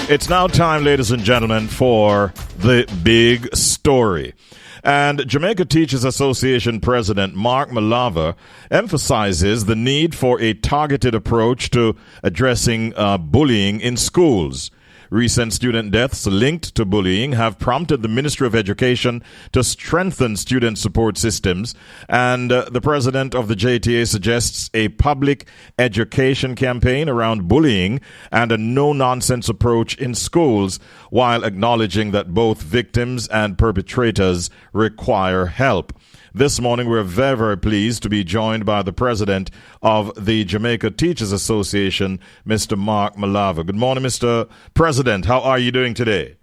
It's now time, ladies and gentlemen, for the big story. And Jamaica Teachers Association President Mark Malabver emphasizes the need for a targeted approach to addressing bullying in schools. Recent student deaths linked to bullying have prompted the Ministry of Education to strengthen student support systems, and the president of the JTA suggests a public education campaign around bullying and a no-nonsense approach in schools, while acknowledging that both victims and perpetrators require help. This morning, we're very, very pleased to be joined by the president of the Jamaica Teachers Association, Mr. Mark Malabver. Good morning, Mr. President. How are you doing today?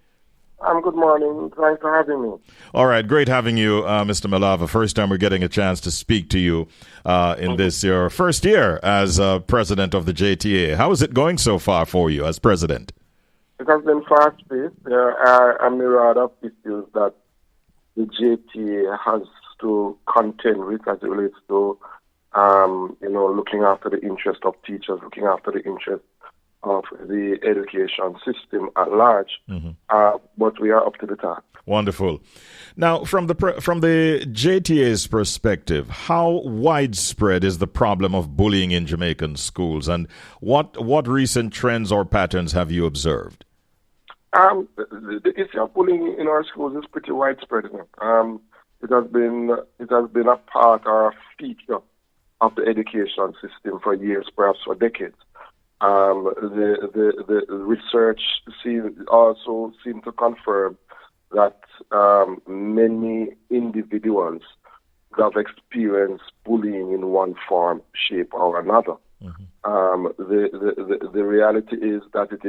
Good morning. Thanks for having me. All right. Great having you, Mr. Malabver. First time we're getting a chance to speak to you in this, your first year as president of the JTA. How is it going so far for you as president? It has been fast-paced. There are a myriad of issues that the JTA has to contend with as it relates to, looking after the interest of teachers, looking after the interest of the education system at large. But we are up to the task. Wonderful. Now, from the JTA's perspective, how widespread is the problem of bullying in Jamaican schools, and what recent trends or patterns have you observed? The issue of bullying in our schools is pretty widespread. It has been a part or a feature of the education system for years, perhaps for decades. The research also seems to confirm that many individuals have experienced bullying in one form, shape, or another. The reality is that it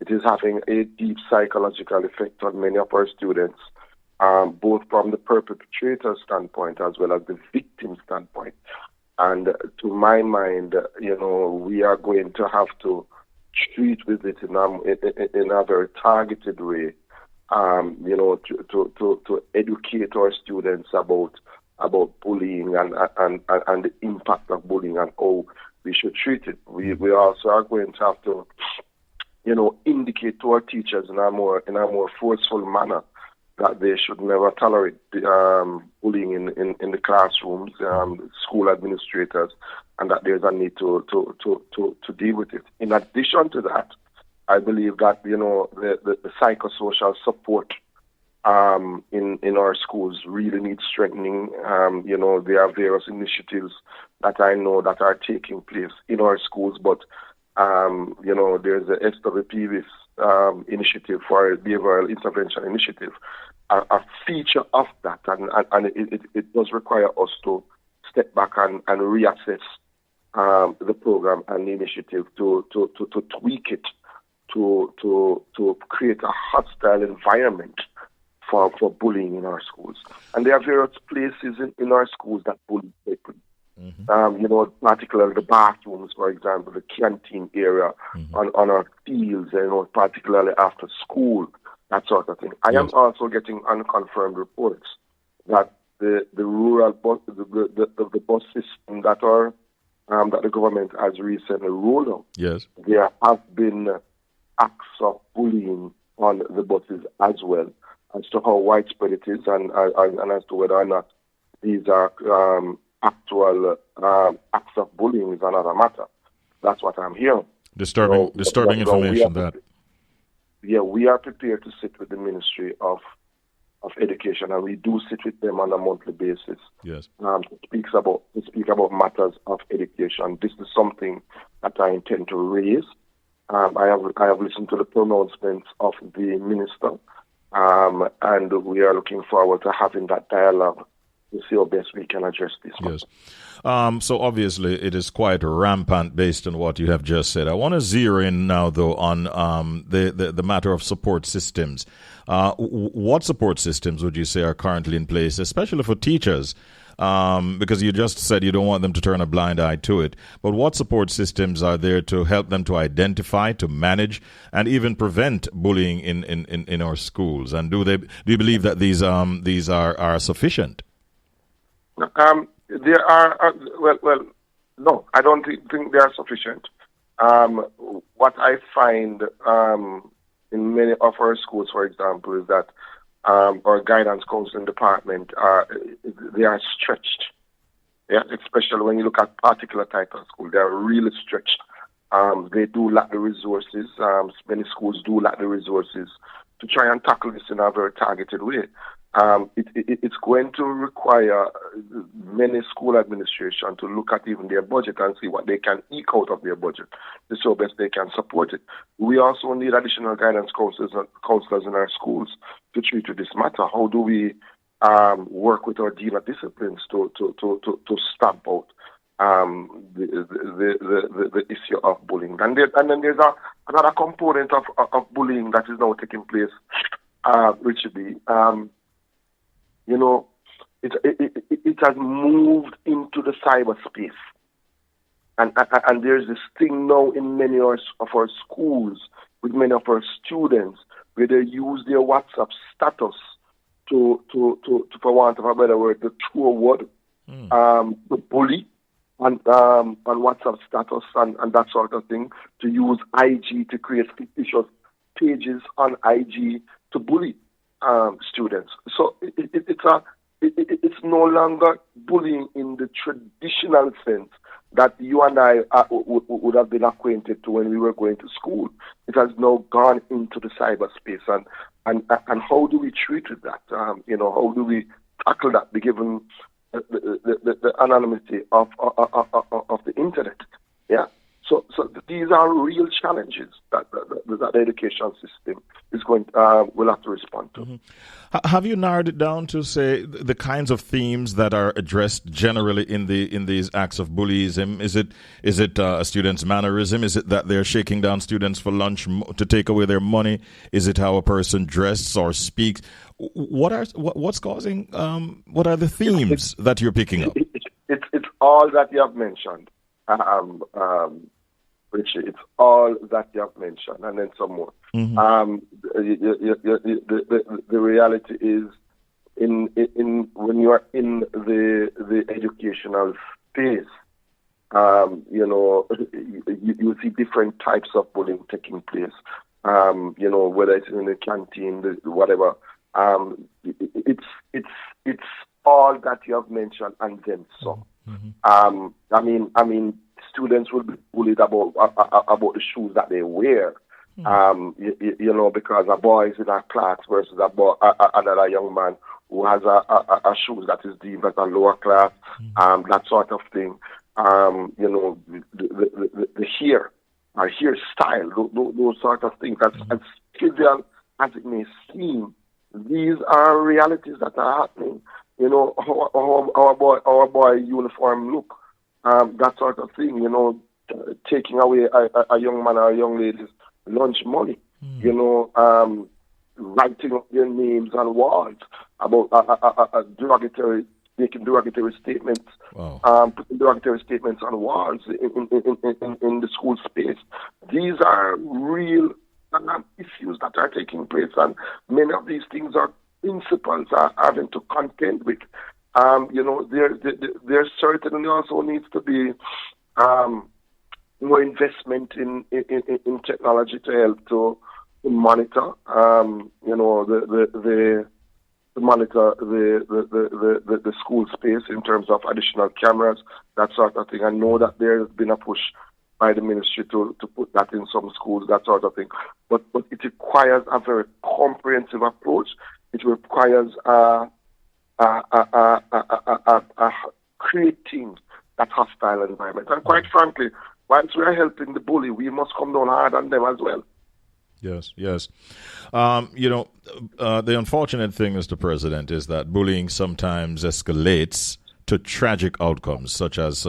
is having a deep psychological effect on many of our students. Both from the perpetrator standpoint as well as the victim standpoint. And to my mind, we are going to have to treat with it in a very targeted way, to educate our students about bullying and the impact of bullying and how we should treat it. We also are going to have to, indicate to our teachers in a more forceful manner that they should never tolerate bullying in the classrooms, school administrators, and that there's a need to deal with it. In addition to that, I believe that the psychosocial support in our schools really needs strengthening. There are various initiatives that I know that are taking place in our schools, but there's the SWP initiative for behavioral intervention initiative. A feature of that, and it does require us to step back and reassess the program and the initiative to tweak it to create a hostile environment for bullying in our schools. And there are various places in our schools that bully people. Particularly the bathrooms, for example, the canteen area, on our fields, particularly after school, that sort of thing. I am also getting unconfirmed reports that the rural bus, the bus system that the government has recently rolled out. Yes, there have been acts of bullying on the buses as well. As to how widespread it is, and as to whether or not these are actual acts of bullying is another matter. That's what I'm hearing. Disturbing information. We are prepared to sit with the Ministry of Education, and we do sit with them on a monthly basis. Yes. To speak about matters of education. This is something that I intend to raise. I have listened to the pronouncements of the minister, and we are looking forward to having that dialogue to see how best we can address this. Yes. So obviously it is quite rampant based on what you have just said. I want to zero in now, though, on the matter of support systems. What support systems would you say are currently in place, especially for teachers? Because you just said you don't want them to turn a blind eye to it. But what support systems are there to help them to identify, to manage, and even prevent bullying in our schools? And do you believe that these are sufficient? There are no, I don't think they are sufficient. What I find in many of our schools, for example, is that our guidance counseling department they are stretched. Yeah, especially when you look at particular type of school, they are really stretched. They do lack the resources. Many schools do lack the resources to try and tackle this in a very targeted way. It's going to require many school administration to look at even their budget and see what they can eke out of their budget to so best they can support it. We also need additional guidance counselors in our schools to treat with this matter. How do we work with our dean of disciplines to stamp out the issue of bullying? And then there's another component of bullying that is now taking place, Richard B. It has moved into the cyberspace, and there's this thing now in many of our schools with many of our students where they use their WhatsApp status to for want of a better word, to throw a word, to bully on WhatsApp status and that sort of thing, to use IG to create fictitious pages on IG to bully students. So it's no longer bullying in the traditional sense that you and I would have been acquainted to when we were going to school. It has now gone into the cyberspace, and how do we treat that? How do we tackle that, given the anonymity of the internet? Yeah. So these are real challenges that the education system is will have to respond to. Mm-hmm. Have you narrowed it down to say the kinds of themes that are addressed generally in these acts of bullyism? Is it a student's mannerism? Is it that they're shaking down students for lunch to take away their money? Is it how a person dresses or speaks? What's causing? What are the themes that you're picking up? It's all that you have mentioned. Richard, it's all that you have mentioned, and then some more. Mm-hmm. The reality is, in when you are in the educational space, you see different types of bullying taking place. Whether it's in the canteen, whatever. It's all that you have mentioned, and then some. Mm-hmm. I mean, students will be bullied about the shoes that they wear. Because a boy is in a class versus another young man who has a shoes that is deemed as a lower class, that sort of thing. The hair, our hairstyle, those sort of things. As trivial as it may seem, these are realities that are happening. Our boy uniform look. That sort of thing, taking away a young man or a young lady's lunch money, writing up their names on walls about making derogatory statements, putting derogatory statements on walls in the school space. These are real issues that are taking place, and many of these things are principals are having to contend with. There certainly also needs to be more investment in technology to help to monitor, to monitor the school space in terms of additional cameras, that sort of thing. I know that there has been a push by the ministry to put that in some schools, that sort of thing. But it requires a very comprehensive approach. It requires creating that hostile environment. And quite frankly, once we are helping the bully, we must come down hard on them as well. Yes. The unfortunate thing, Mr. President, is that bullying sometimes escalates to tragic outcomes, such as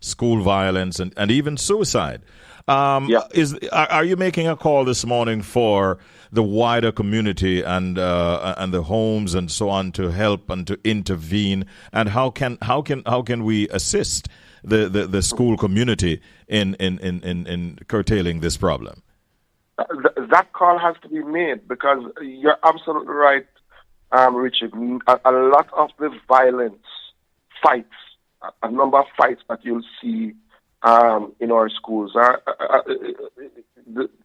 school violence and even suicide. Are you making a call this morning for the wider community and the homes and so on to help and to intervene? And how can we assist the school community in curtailing this problem? That call has to be made, because you're absolutely right, Richard. A lot of the violence fights, a number of fights that you'll see in our schools.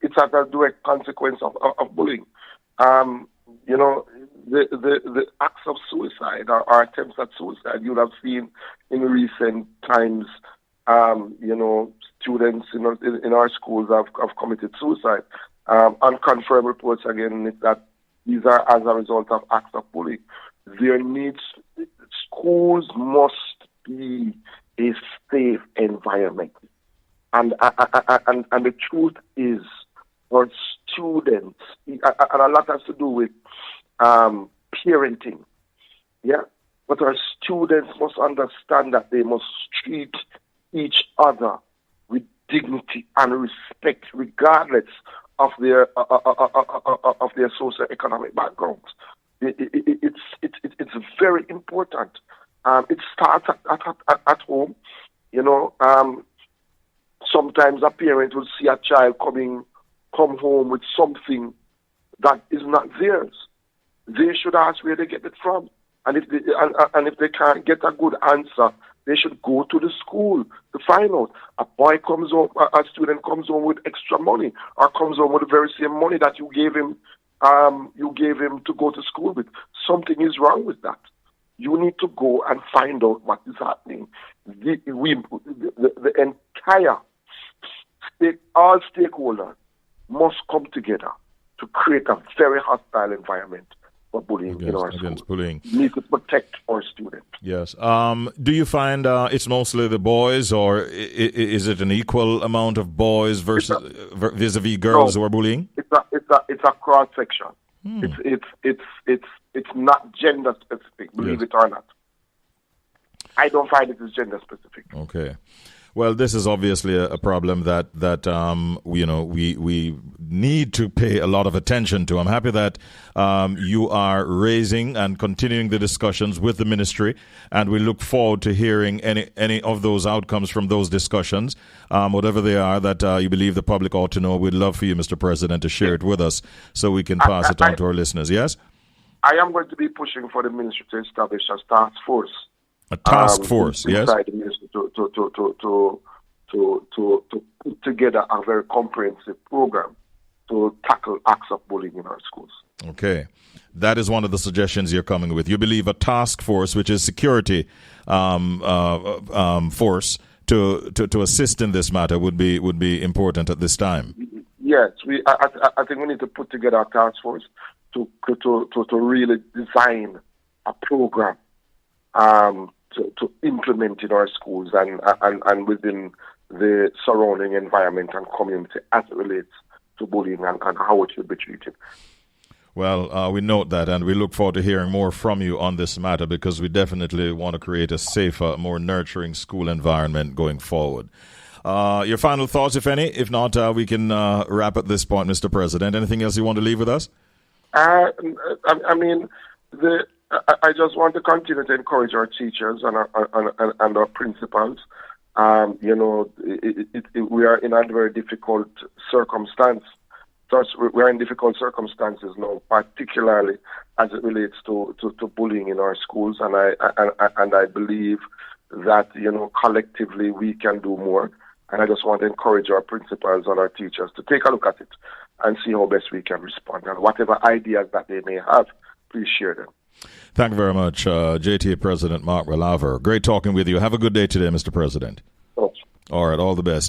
It's as a direct consequence of bullying. You know, the acts of suicide or attempts at suicide, you would have seen in recent times, you know, students in our schools have committed suicide. Unconfirmed reports again is that these are as a result of acts of bullying. Schools must be a safe environment. And the truth is, for students, and a lot has to do with parenting, yeah. But our students must understand that they must treat each other with dignity and respect, regardless of their socioeconomic backgrounds. It's very important. It starts at home. You know, sometimes a parent will see a child come home with something that is not theirs. They should ask where they get it from, and if they can't get a good answer, they should go to the school to find out. A student comes home with extra money, or comes home with the very same money that you gave him to go to school with. Something is wrong with that. You need to go and find out what is happening. The entire all stakeholders must come together to create a very hostile environment for bullying in our schools. Bullying. We need to protect our students. Yes. Do you find it's mostly the boys, or is it an equal amount of boys vis-a-vis girls who are bullying? It's a cross section. It's not gender specific, believe it or not. I don't find it is gender specific. Okay. Well, this is obviously a problem that you know, we need to pay a lot of attention to. I'm happy that you are raising and continuing the discussions with the ministry, and we look forward to hearing any of those outcomes from those discussions, whatever they are that you believe the public ought to know. We'd love for you, Mr. President, to share it with us so we can pass it on to our listeners. Yes? I am going to be pushing for the ministry to establish a task force. A task force, yes. Inside the ministry to put together a very comprehensive program to tackle acts of bullying in our schools. Okay, that is one of the suggestions you're coming with. You believe a task force, which is security force, to assist in this matter would be important at this time. Yes, I think we need to put together a task force to really design a program to implement in our schools and within the surrounding environment and community as it relates to bullying and how it should be treated. Well, we note that, and we look forward to hearing more from you on this matter, because we definitely want to create a safer, more nurturing school environment going forward. Your final thoughts, if any? If not, we can wrap at this point, Mr. President. Anything else you want to leave with us? I just want to continue to encourage our teachers and our principals. You know, we are in a very difficult circumstance. We are in difficult circumstances now, particularly as it relates to bullying in our schools. And I believe that, you know, collectively we can do more. And I just want to encourage our principals and our teachers to take a look at it and see how best we can respond. And whatever ideas that they may have, please share them. Thank you very much, JTA President Mark Malabver. Great talking with you. Have a good day today, Mr. President. Okay. All right, all the best.